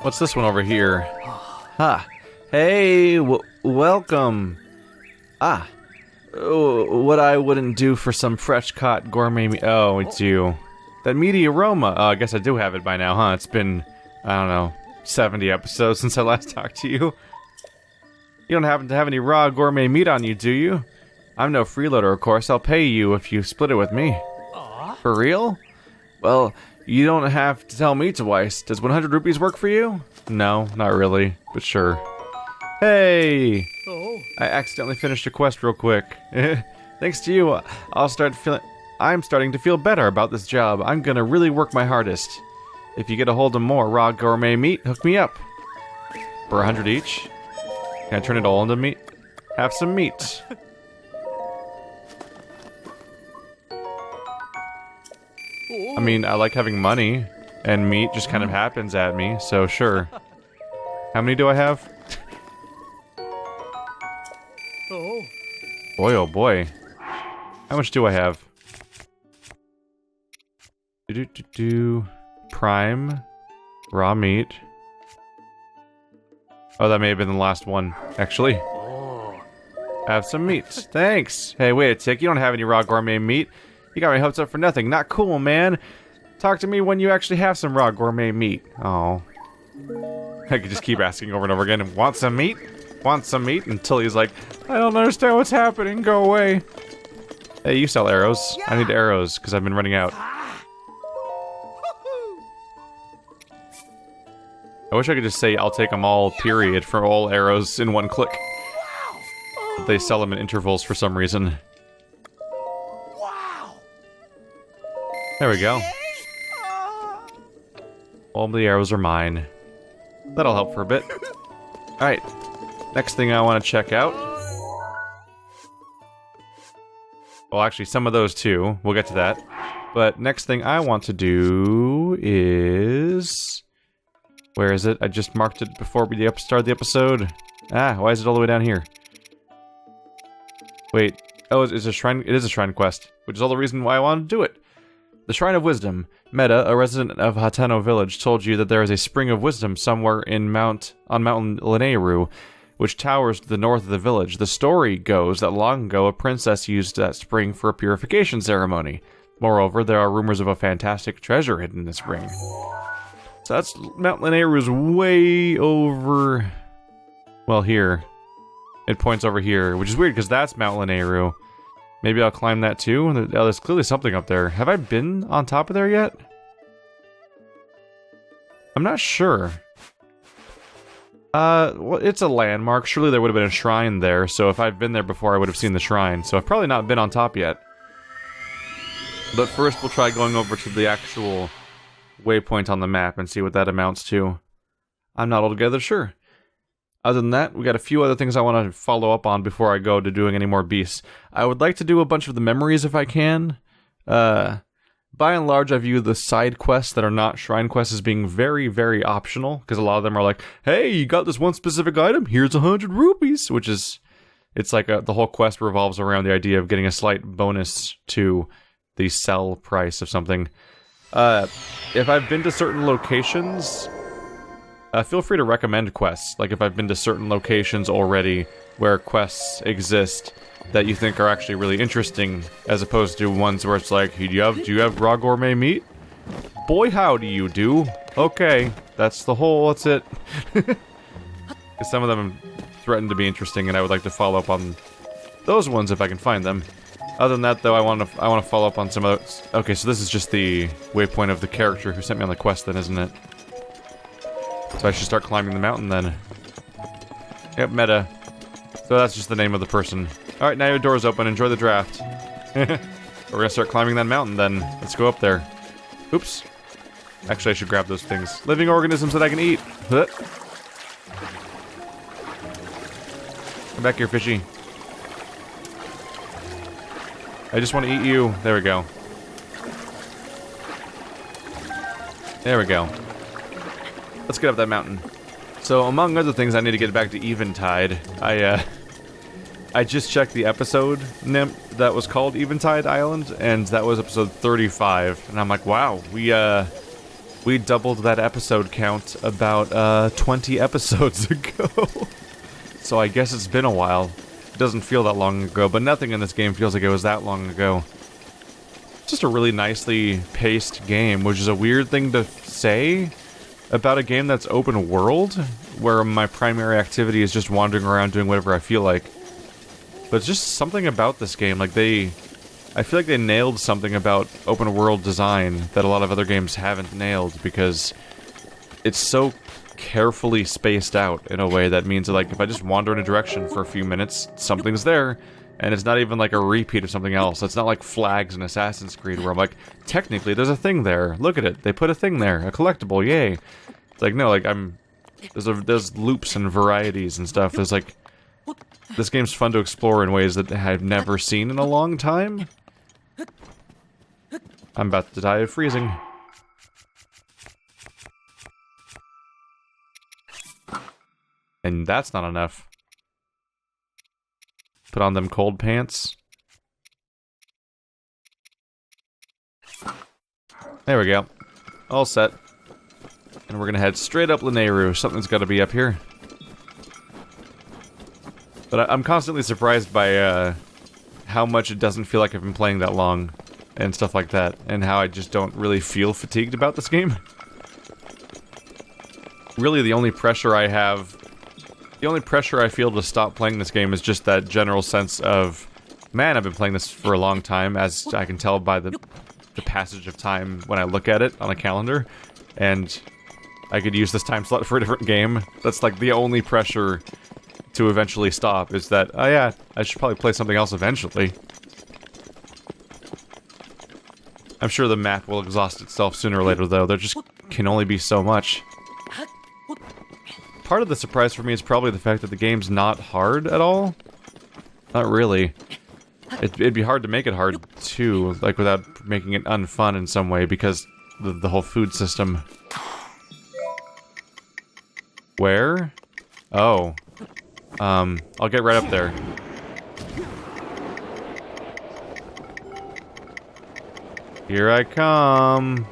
What's this one over here? Ha! Hey, welcome. Ah. What I wouldn't do for some fresh-caught gourmet meat. Oh, it's you. That meaty aroma. Oh, I guess I do have it by now, huh? It's been, I don't know, 70 episodes since I last talked to you. You don't happen to have any raw gourmet meat on you, do you? I'm no freeloader, of course. I'll pay you if you split it with me. For real? Well, you don't have to tell me twice. Does 100 rupees work for you? No, not really, but sure. Hey! I accidentally finished a quest real quick. Thanks to you, I'm starting to feel better about this job. I'm gonna really work my hardest. If you get a hold of more raw gourmet meat, hook me up. For 100 each? Can I turn it all into meat? Have some meat. I mean, I like having money, and meat just kind of happens at me, so sure. How many do I have? Boy, oh boy. How much do I have? Prime. Raw meat. Oh, that may have been the last one, actually. Have some meat. Thanks. Hey, wait a tick. You don't have any raw gourmet meat. You got my hopes up for nothing. Not cool, man. Talk to me when you actually have some raw gourmet meat. Oh. I could just keep asking over and over again. Want some meat? Want some meat? Until he's like, I don't understand what's happening. Go away. Hey, you sell arrows. I need arrows, because I've been running out. I wish I could just say, I'll take them all, period, for all arrows in one click. But they sell them in intervals for some reason. There we go. All the arrows are mine. That'll help for a bit. Alright. Next thing I want to check out. Well, actually, some of those too. We'll get to that. But next thing I want to do is... Where is it? I just marked it before we started the episode. Ah, why is it all the way down here? Wait. Oh, it's a shrine. It is a shrine quest, which is all the reason why I wanted to do it. The Shrine of Wisdom. Meta, a resident of Hateno Village, told you that there is a spring of wisdom somewhere on Mountain Lanayru, which towers to the north of the village. The story goes that long ago a princess used that spring for a purification ceremony. Moreover, there are rumors of a fantastic treasure hidden in the spring. So that's Mount Lanayru is way over... Well, here. It points over here, which is weird because that's Mount Lanayru. Maybe I'll climb that too. Oh, there's clearly something up there. Have I been on top of there yet? I'm not sure. Well, it's a landmark. Surely there would have been a shrine there, so if I'd been there before, I would have seen the shrine. So I've probably not been on top yet. But first, we'll try going over to the actual waypoint on the map and see what that amounts to. I'm not altogether sure. Other than that, we got a few other things I want to follow up on before I go to doing any more beasts. I would like to do a bunch of the memories if I can. By and large, I view the side quests that are not shrine quests as being very, very optional, because a lot of them are like, hey, you got this one specific item, here's 100 rupees, which is, it's like the whole quest revolves around the idea of getting a slight bonus to the sell price of something. If I've been to certain locations... feel free to recommend quests, like if I've been to certain locations already where quests exist that you think are actually really interesting, as opposed to ones where it's like, do you have raw gourmet meat? Boy, howdy you do. Okay, that's it. Because some of them threaten to be interesting, and I would like to follow up on those ones if I can find them. Other than that, though, I want to follow up on some other... Okay, so this is just the waypoint of the character who sent me on the quest, then, isn't it? So I should start climbing the mountain then. Yep, meta. So that's just the name of the person. Alright, now your door's open. Enjoy the draft. We're gonna start climbing that mountain then. Let's go up there. Oops. Actually, I should grab those things. Living organisms that I can eat. Huh. Come back here, fishy. I just want to eat you. There we go. There we go. Let's get up that mountain. So, among other things, I need to get back to Eventide. I just checked the episode that was called Eventide Island, and that was episode 35. And I'm like, wow, we We doubled that episode count about 20 episodes ago. So I guess it's been a while. It doesn't feel that long ago, but nothing in this game feels like it was that long ago. It's just a really nicely paced game, which is a weird thing to say about a game that's open world, where my primary activity is just wandering around doing whatever I feel like. But just something about this game, like I feel like they nailed something about open world design that a lot of other games haven't nailed, because it's so carefully spaced out in a way that means that, like, if I just wander in a direction for a few minutes, something's there, and it's not even like a repeat of something else. It's not like Flags in Assassin's Creed where I'm like, technically there's a thing there, look at it, they put a thing there, a collectible, yay. It's like, no, like, there's loops and varieties and stuff. There's like, this game's fun to explore in ways that I've never seen in a long time. I'm about to die of freezing. And that's not enough. Put on them cold pants. There we go. All set. And we're gonna head straight up Lanayru. Something's gotta be up here. But I'm constantly surprised by how much it doesn't feel like I've been playing that long. And stuff like that. And how I just don't really feel fatigued about this game. Really, the only pressure I have... The only pressure I feel to stop playing this game is just that general sense of... Man, I've been playing this for a long time, as I can tell by the passage of time when I look at it on a calendar. And I could use this time slot for a different game. That's like the only pressure to eventually stop, is that, oh yeah, I should probably play something else eventually. I'm sure the map will exhaust itself sooner or later, though. There just can only be so much. Part of the surprise for me is probably the fact that the game's not hard at all. Not really. It'd be hard to make it hard, too, like, without making it unfun in some way, because the whole food system. Where? Oh. I'll get right up there. Here I come.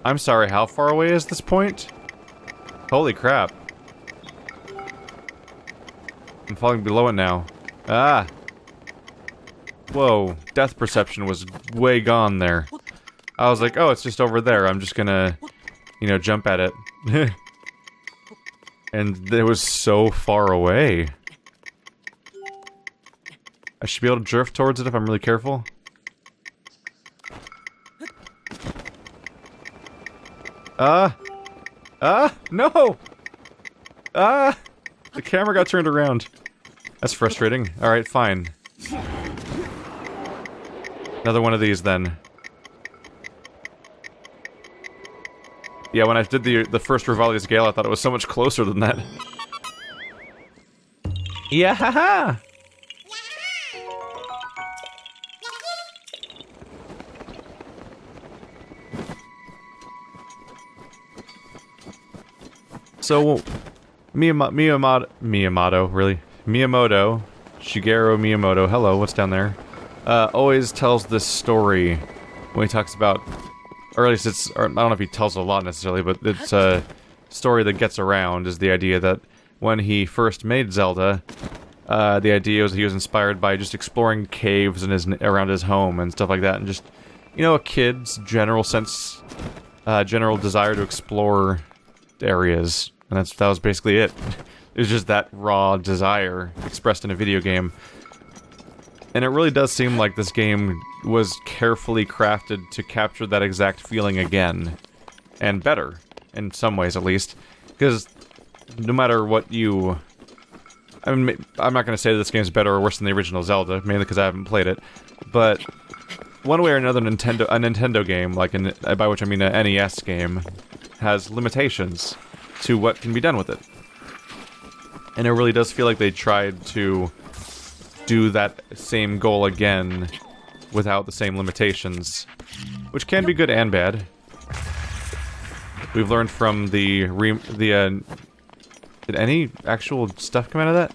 I'm sorry, how far away is this point? Holy crap. I'm falling below it now. Ah! Whoa, depth perception was way gone there. I was like, oh, it's just over there, I'm just gonna, you know, jump at it. And it was so far away. I should be able to drift towards it if I'm really careful. No! The camera got turned around. That's frustrating. Alright, fine. Another one of these, then. Yeah, when I did the first Rivali's Gale, I thought it was so much closer than that. Yeah, haha! So, Miyamoto, really? Miyamoto, Shigeru Miyamoto, hello, what's down there? Always tells this story when he talks about, or at least it's, or I don't know if he tells a lot necessarily, but it's a story that gets around, is the idea that when he first made Zelda, the idea was he was inspired by just exploring caves in around his home and stuff like that, and just, you know, a kid's general sense, general desire to explore areas. And that was basically it. It was just that raw desire expressed in a video game. And it really does seem like this game was carefully crafted to capture that exact feeling again. And better, in some ways at least. Because no matter what you... I mean, I'm not going to say that this game's better or worse than the original Zelda, mainly because I haven't played it. But one way or another, a Nintendo game, like by which I mean an NES game, has limitations to what can be done with it. And it really does feel like they tried to do that same goal again without the same limitations, which can be good and bad. We've learned from did any actual stuff come out of that?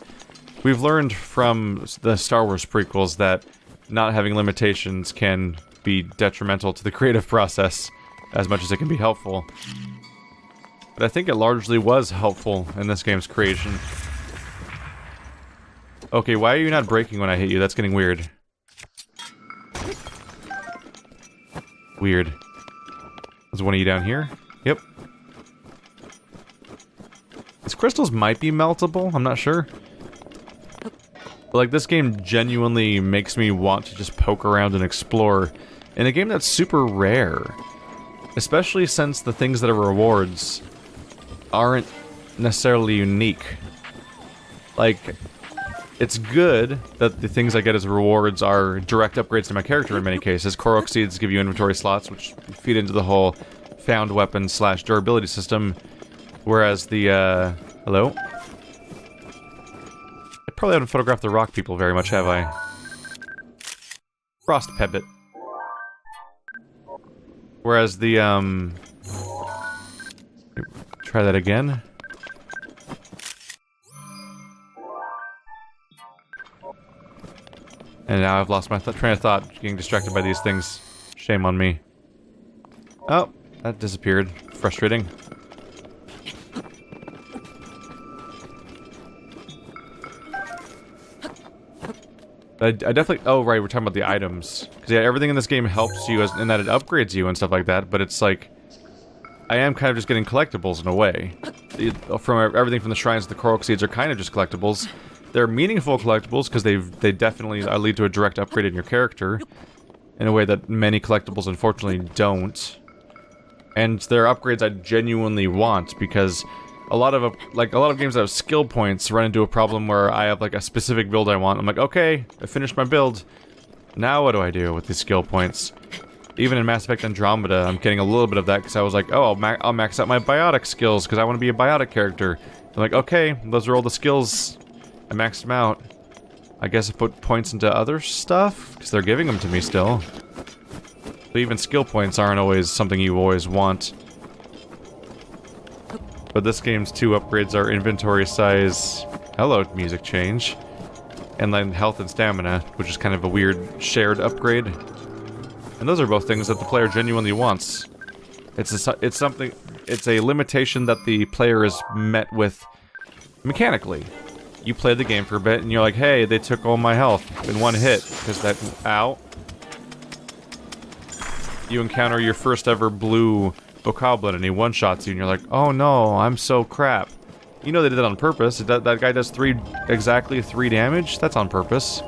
We've learned from the Star Wars prequels that not having limitations can be detrimental to the creative process as much as it can be helpful. But I think it largely was helpful in this game's creation. Okay, why are you not breaking when I hit you? That's getting weird. Weird. Is one of you down here? Yep. These crystals might be meltable, I'm not sure. But like, this game genuinely makes me want to just poke around and explore in a game that's super rare. Especially since the things that are rewards aren't necessarily unique. Like, it's good that the things I get as rewards are direct upgrades to my character in many cases. Korok Seeds give you inventory slots, which feed into the whole found weapon / durability system. Whereas the, hello? I probably haven't photographed the rock people very much, have I? Frost Pebbit. Whereas the, try that again. And now I've lost my train of thought, getting distracted by these things. Shame on me. Oh, that disappeared. Frustrating. I definitely... Oh, right, we're talking about the items. Because, yeah, everything in this game helps you in that it upgrades you and stuff like that, but it's like... I am kind of just getting collectibles in a way. From everything from the shrines to the Korok Seeds are kind of just collectibles. They're meaningful collectibles because they definitely lead to a direct upgrade in your character. In a way that many collectibles unfortunately don't. And they're upgrades I genuinely want because... A lot of games that have skill points run into a problem where I have like a specific build I want. I'm like, okay, I finished my build. Now what do I do with these skill points? Even in Mass Effect Andromeda, I'm getting a little bit of that because I was like, oh, I'll max out my biotic skills because I want to be a biotic character. I'm like, okay, those are all the skills. I maxed them out. I guess I put points into other stuff because they're giving them to me still. So even skill points aren't always something you always want. But this game's 2 upgrades are inventory size, hello, music change, and then health and stamina, which is kind of a weird shared upgrade. And those are both things that the player genuinely wants. It's a limitation that the player is met with mechanically. You play the game for a bit and you're like, hey, they took all my health in one hit, because that, ow. You encounter your first ever blue Bokoblin and he one-shots you and you're like, oh no, I'm so crap. You know they did it on purpose. That guy does exactly 3 damage? That's on purpose.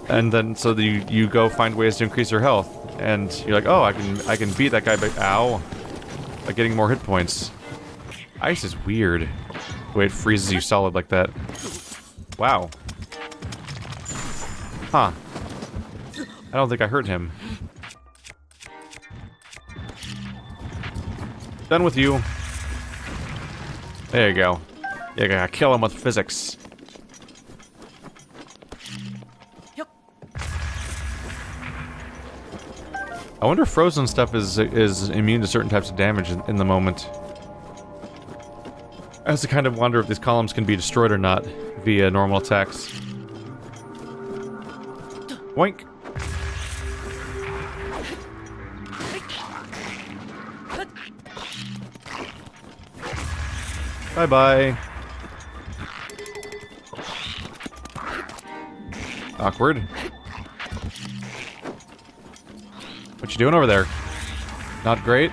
And then, so you go find ways to increase your health. And you're like, oh, I can beat that guy by, ow, by getting more hit points. Ice is weird. The way it freezes you solid like that. Wow. Huh. I don't think I hurt him. Done with you. There you go. You gotta kill him with physics. I wonder if frozen stuff is immune to certain types of damage in the moment. I also kind of wonder if these columns can be destroyed or not via normal attacks. Boink. Bye-bye. Awkward. What you doing over there? Not great?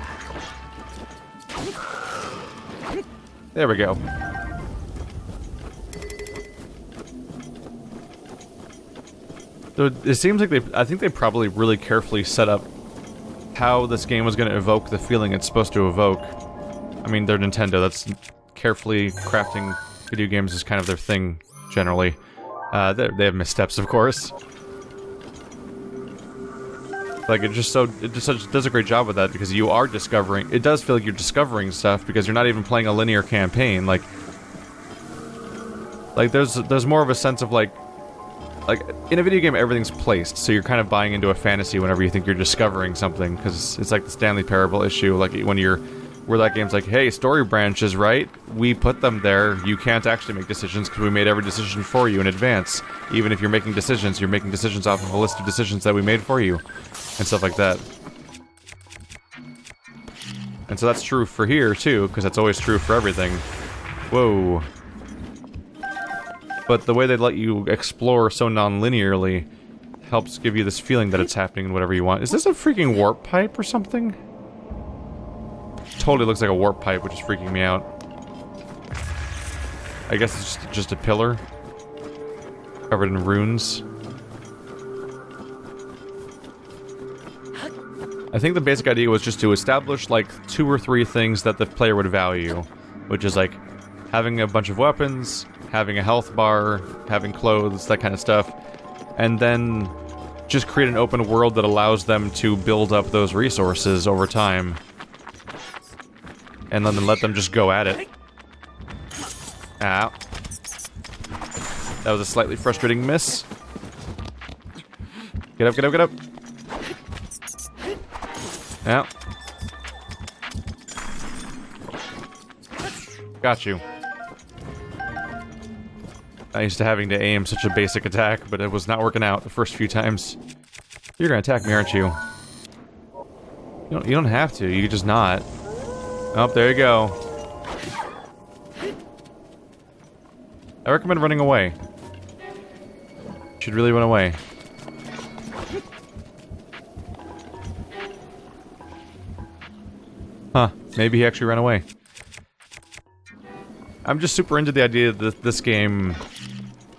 There we go. So it seems like I think they probably really carefully set up how this game was going to evoke the feeling it's supposed to evoke. I mean, they're Nintendo, that's carefully crafting video games is kind of their thing, generally. They have missteps, of course. Like, it just does a great job with that, because you are discovering... It does feel like you're discovering stuff, because you're not even playing a linear campaign, like, there's more of a sense of, like, in a video game, everything's placed, so you're kind of buying into a fantasy whenever you think you're discovering something, because it's like the Stanley Parable issue, like, when you're Where that game's like, hey, story branches, right? We put them there. You can't actually make decisions because we made every decision for you in advance. Even if you're making decisions off of a list of decisions that we made for you. And stuff like that. And so that's true for here, too, because that's always true for everything. Whoa. But the way they let you explore so non-linearly helps give you this feeling that it's happening in whatever you want. Is this a freaking warp pipe or something? Totally looks like a warp pipe, which is freaking me out. I guess it's just a pillar. Covered in runes. I think the basic idea was just to establish, like, 2 or 3 things that the player would value. Which is, like, having a bunch of weapons, having a health bar, having clothes, that kind of stuff. And then just create an open world that allows them to build up those resources over time. And then let them just go at it. Ow. That was a slightly frustrating miss. Get up, get up, get up. Ow. Got you. I used to having to aim such a basic attack, but it was not working out the first few times. You're gonna attack me, aren't you? You don't have to, you could just not. Oh, there you go. I recommend running away. You should really run away. Huh, maybe he actually ran away. I'm just super into the idea that this game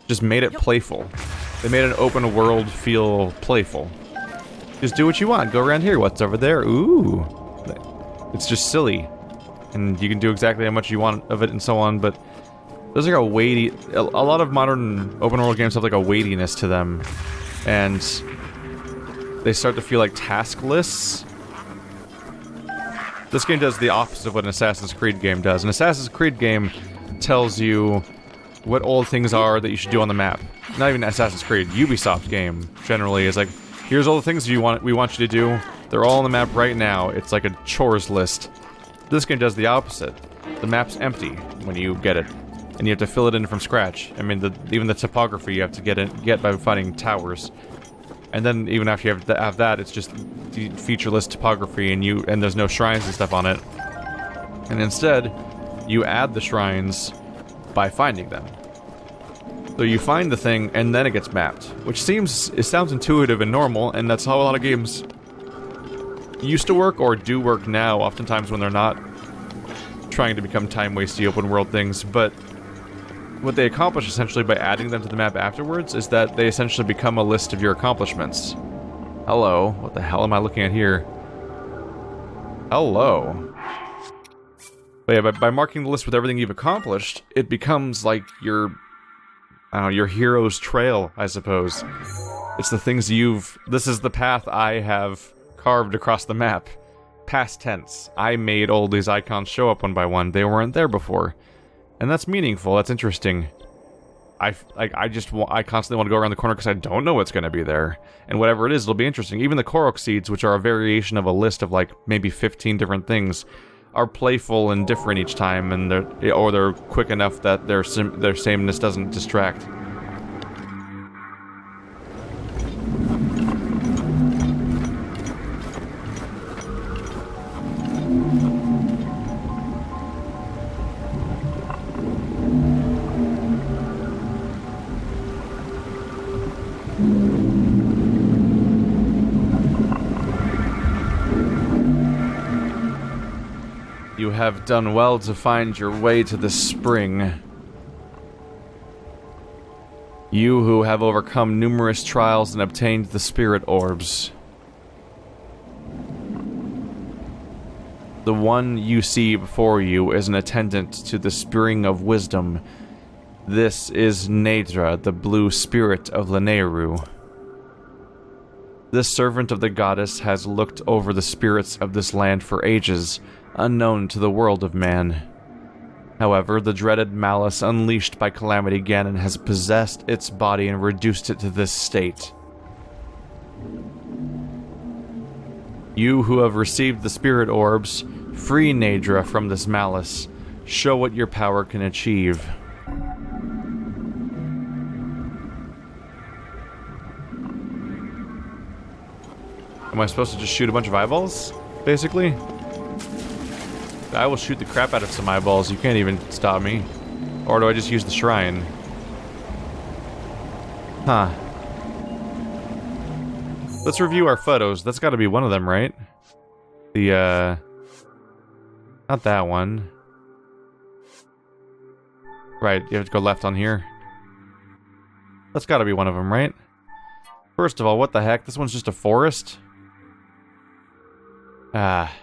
just made it playful. They made an open world feel playful. Just do what you want. Go around here. What's over there? Ooh. It's just silly. And you can do exactly how much you want of it and so on, but there's like a weighty... A lot of modern open world games have like a weightiness to them. And they start to feel like task lists. This game does the opposite of what an Assassin's Creed game does. An Assassin's Creed game tells you what all things are that you should do on the map. Not even Assassin's Creed. Ubisoft game, generally, is like, here's all the things we want you to do. They're all on the map right now. It's like a chores list. This game does the opposite. The map's empty when you get it. And you have to fill it in from scratch. I mean, even the topography you have to get by finding towers. And then even after you have that, it's just featureless topography, and there's no shrines and stuff on it. And instead, you add the shrines by finding them. So you find the thing, and then it gets mapped, which sounds intuitive and normal, and that's how a lot of games used to work or do work now, oftentimes when they're not trying to become time-wasty open world things. But what they accomplish essentially by adding them to the map afterwards is that they essentially become a list of your accomplishments. Hello. What the hell am I looking at here? Hello. But yeah, by marking the list with everything you've accomplished, it becomes like your hero's trail, I suppose. It's the things this is the path I have carved across the map. Past tense. I made all these icons show up one by one. They weren't there before. And that's meaningful, that's interesting. I constantly want to go around the corner because I don't know what's going to be there. And whatever it is, it'll be interesting. Even the Korok seeds, which are a variation of a list of like maybe 15 different things, are playful and different each time, and they're quick enough that their sameness doesn't distract. You have done well to find your way to this spring. You who have overcome numerous trials and obtained the spirit orbs. The one you see before you is an attendant to the Spring of Wisdom. This is Naydra, the blue spirit of Lanayru. This servant of the goddess has looked over the spirits of this land for ages, unknown to the world of man. However, the dreaded Malice unleashed by Calamity Ganon has possessed its body and reduced it to this state. You who have received the spirit orbs Free Naydra from this Malice. Show what your power can achieve. Am I supposed to just shoot a bunch of eyeballs, basically? I will shoot the crap out of some eyeballs. You can't even stop me. Or do I just use the shrine? Huh. Let's review our photos. That's gotta be one of them, right? The, not that one. Right, you have to go left on here. That's gotta be one of them, right? First of all, what the heck? This one's just a forest? Ah.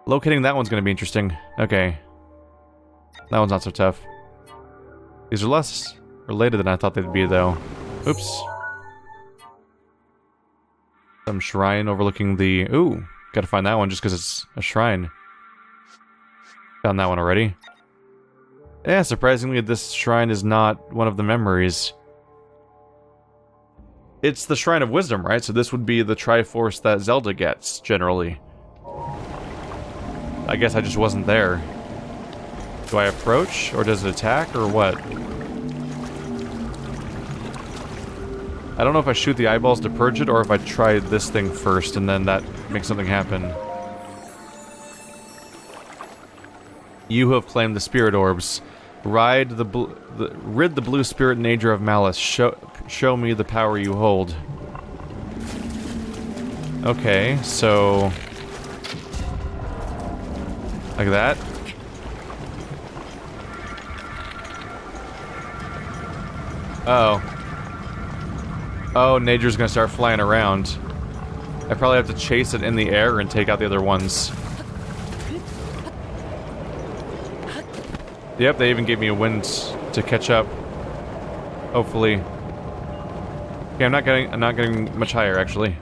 Locating that one's gonna be interesting. Okay. That one's not so tough. These are less related than I thought they'd be, though. Oops. Some shrine overlooking the... Ooh, gotta find that one just because it's a shrine. Found that one already. Yeah, surprisingly, this shrine is not one of the memories. It's the Shrine of Wisdom, right? So this would be the Triforce that Zelda gets, generally. I guess I just wasn't there. Do I approach, or does it attack, or what? I don't know if I shoot the eyeballs to purge it, or if I try this thing first, and then that makes something happen. You who have claimed the Spirit Orbs. Rid the blue spirit Naydra of Malice. Show me the power you hold. Okay, so... like that. Uh-oh. Oh, Naydra's gonna start flying around. I probably have to chase it in the air and take out the other ones. Yep, they even gave me a wind to catch up. Hopefully. Okay, I'm not getting much higher, actually.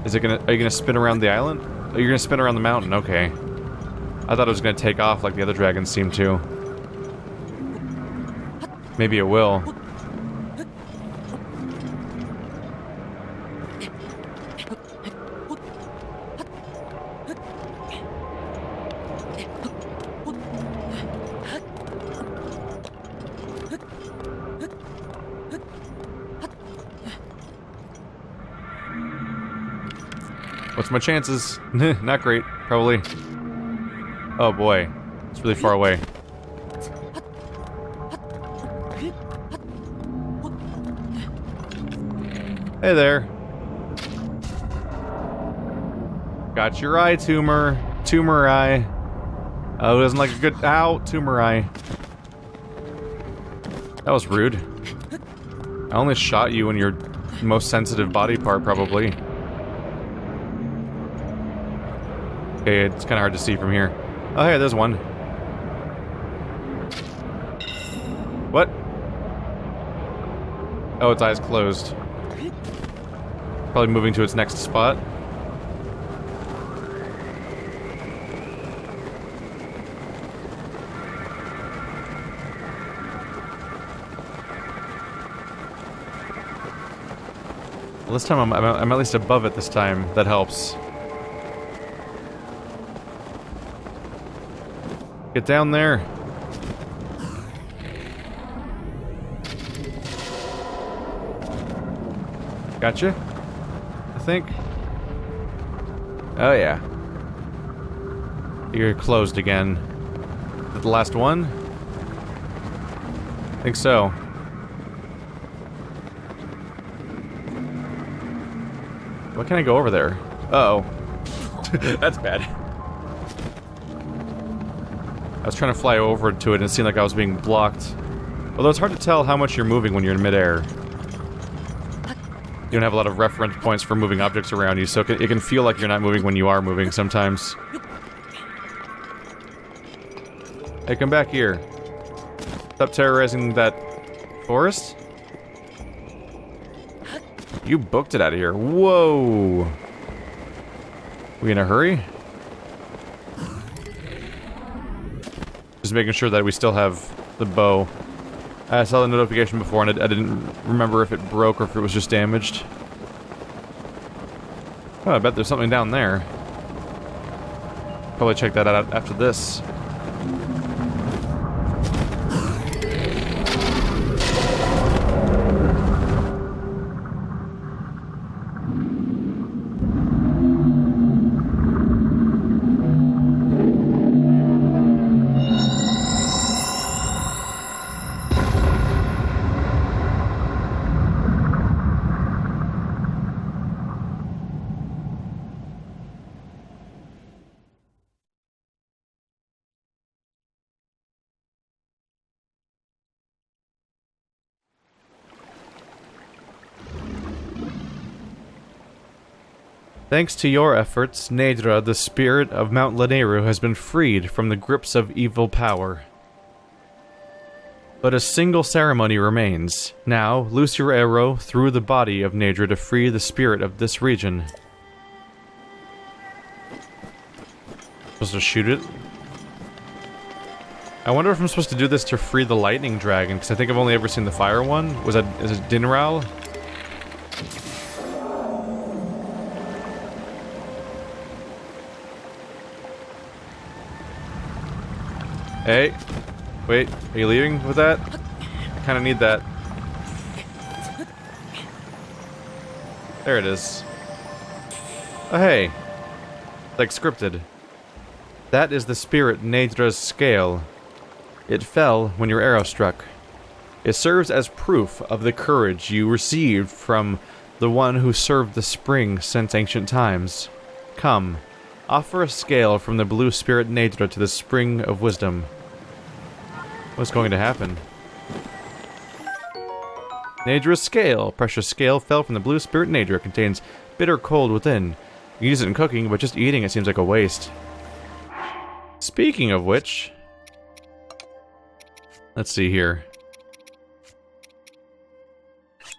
Are you gonna spin around the island? Oh, you're gonna spin around the mountain, okay. I thought it was gonna take off like the other dragons seem to. Maybe it will. What's my chances? Not great, probably. Oh boy, it's really far away. Hey there. Got your eye, tumor. Tumor eye. Oh, doesn't like a good... Ow, tumor eye. That was rude. I only shot you in your most sensitive body part, probably. Okay, it's kind of hard to see from here. Oh, hey, there's one. What? Oh, its eyes closed. Probably moving to its next spot. Well, this time I'm at least above it this time. That helps. Get down there. Gotcha. I think. Oh yeah. You're closed again. Is that the last one? I think so. Why can't I go over there? Uh-oh. That's bad. I was trying to fly over to it and it seemed like I was being blocked. Although it's hard to tell how much you're moving when you're in midair. You don't have a lot of reference points for moving objects around you, so it can feel like you're not moving when you are moving sometimes. Hey, come back here. Stop terrorizing that forest? You booked it out of here. Whoa! We in a hurry? Just making sure that we still have the bow. I saw the notification before and I didn't remember if it broke or if it was just damaged. Oh, I bet there's something down there. Probably check that out after this. Thanks to your efforts, Naydra, the spirit of Mount Lanayru, has been freed from the grips of evil power. But a single ceremony remains. Now, loose your arrow through the body of Naydra to free the spirit of this region. Supposed to shoot it? I wonder if I'm supposed to do this to free the lightning dragon, because I think I've only ever seen the fire one. Is it Dinral? Hey, wait, are you leaving with that? I kinda need that. There it is. Oh hey, like scripted. That is the spirit Naydra's scale. It fell when your arrow struck. It serves as proof of the courage you received from the one who served the spring since ancient times. Come, offer a scale from the blue spirit Naydra to the spring of wisdom. What's going to happen? Naydra's scale. Precious scale fell from the blue spirit Naydra. Contains bitter cold within. You can use it in cooking, but just eating it seems like a waste. Speaking of which... let's see here.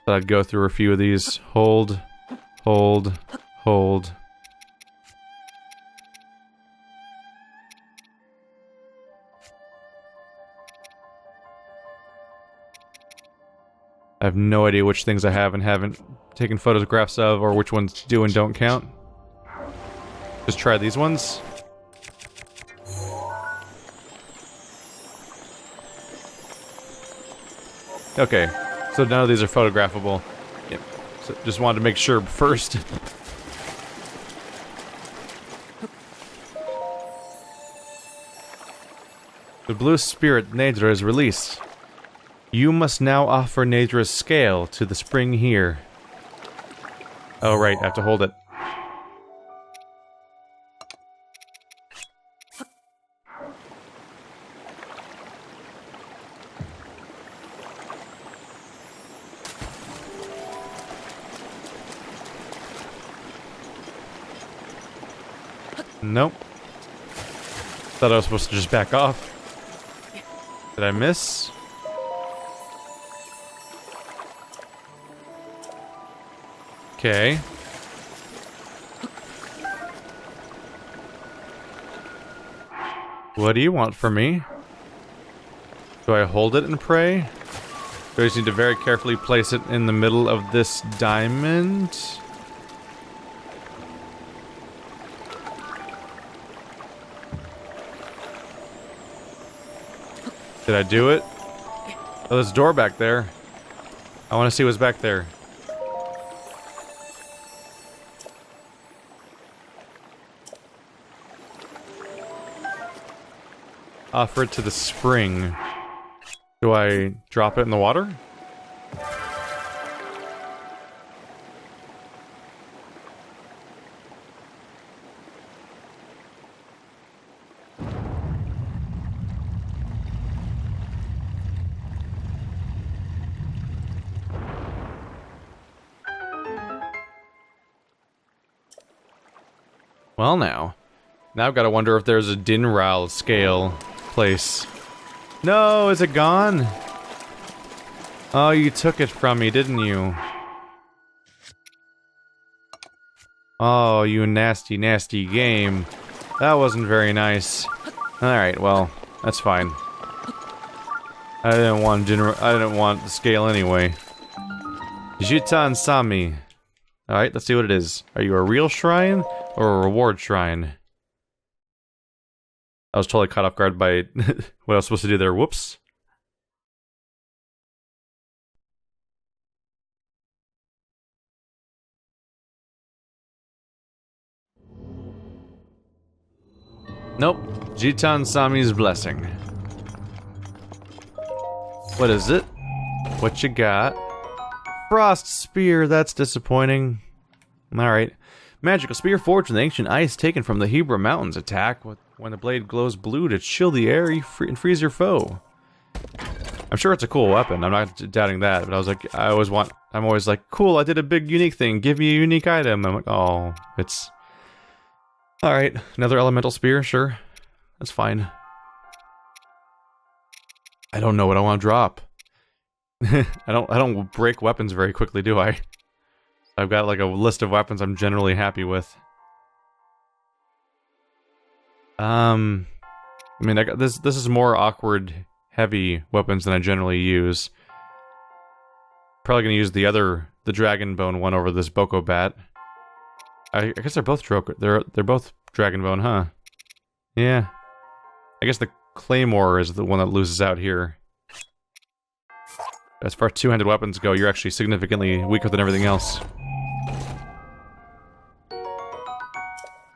Thought I'd go through a few of these. Hold. Hold. Hold. I have no idea which things I have and haven't taken photographs of, or which ones do and don't count. Just try these ones. Okay, so none of these are photographable. Yep. So just wanted to make sure first. The blue spirit Naydra is released. You must now offer Naydra's scale to the spring here. Oh right, I have to hold it. Nope. Thought I was supposed to just back off. Did I miss? Okay. What do you want from me? Do I hold it and pray? Do I just need to very carefully place it in the middle of this diamond? Did I do it? Oh, there's a door back there. I want to see what's back there. Offer it to the spring. Do I drop it in the water? Well now I've got to wonder if there's a Dinral scale place. No, is it gone? Oh, you took it from me, didn't you? Oh, you nasty, nasty game. That wasn't very nice. Alright, well, that's fine. I didn't want the scale anyway. Jitan Sami. Alright, let's see what it is. Are you a real shrine or a reward shrine? I was totally caught off guard by what I was supposed to do there. Whoops. Nope. Jitan Sami's blessing. What is it? What you got? Frost Spear, that's disappointing. Alright. Magical Spear forged from the ancient ice taken from the Hebra Mountains. Attack when the blade glows blue to chill the air and freeze your foe. I'm sure it's a cool weapon, I'm not doubting that, but I was like, I'm always like, cool, I did a big unique thing, give me a unique item. I'm like, oh, it's... Alright, another elemental spear, sure. That's fine. I don't know what I want to drop. I don't break weapons very quickly, do I? I've got like a list of weapons I'm generally happy with. I mean, I got this is more awkward, heavy weapons than I generally use. Probably gonna use the dragon bone one over this Boko Bat. I guess they're both they're both dragon bone, huh? Yeah. I guess the claymore is the one that loses out here. As far as two-handed weapons go, you're actually significantly weaker than everything else.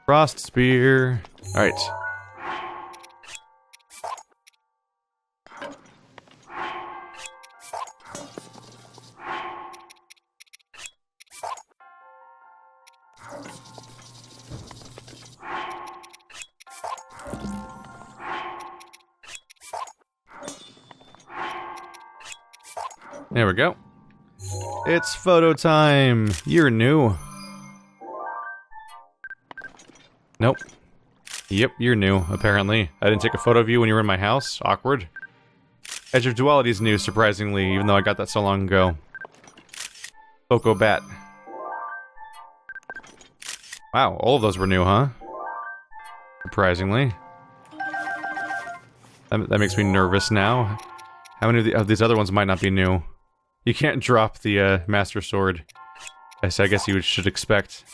Frost Spear. Alright. There we go. It's photo time. You're new. Nope. Yep, you're new, apparently. I didn't take a photo of you when you were in my house. Awkward. Edge of Duality's new, surprisingly, even though I got that so long ago. Boko Bat. Wow, all of those were new, huh? Surprisingly. That makes me nervous now. How many of these other ones might not be new? You can't drop the Master Sword. I guess you should expect.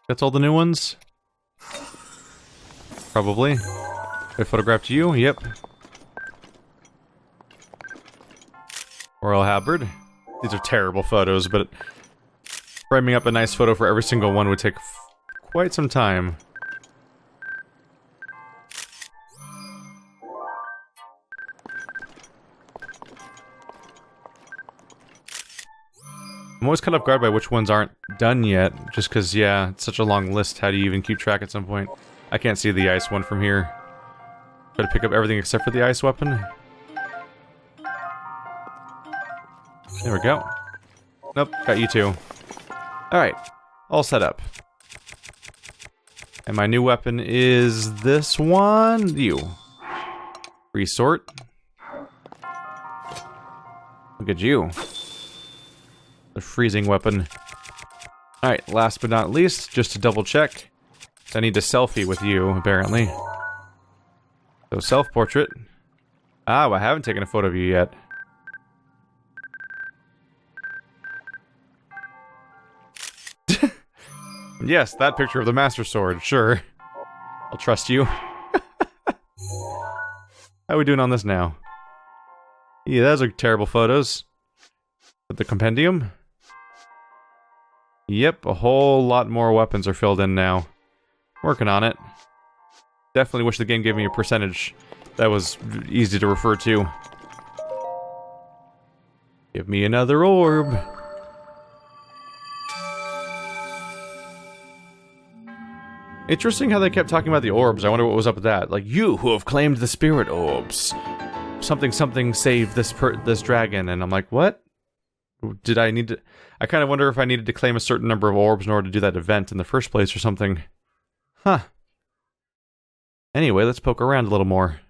That's all the new ones? Probably. I photographed you? Yep. Royal Halberd. These are terrible photos, but framing up a nice photo for every single one would take quite some time. I'm always caught off guard by which ones aren't done yet, just because, yeah, it's such a long list. How do you even keep track at some point? I can't see the ice one from here. Try to pick up everything except for the ice weapon. There we go. Nope, got you too. Alright, all set up. And my new weapon is this one. You. Resort. Look at you. The freezing weapon. Alright, last but not least, just to double check. I need to selfie with you, apparently. So, self-portrait. Ah, well, I haven't taken a photo of you yet. Yes, that picture of the Master Sword, sure. I'll trust you. How are we doing on this now? Yeah, those are terrible photos. With the compendium? Yep, a whole lot more weapons are filled in now. Working on it. Definitely wish the game gave me a percentage that was easy to refer to. Give me another orb. Interesting how they kept talking about the orbs. I wonder what was up with that. Like, you who have claimed the spirit orbs. Something something saved this dragon. And I'm like, what? Did I need to... I kind of wonder if I needed to claim a certain number of orbs in order to do that event in the first place or something. Huh. Anyway, let's poke around a little more.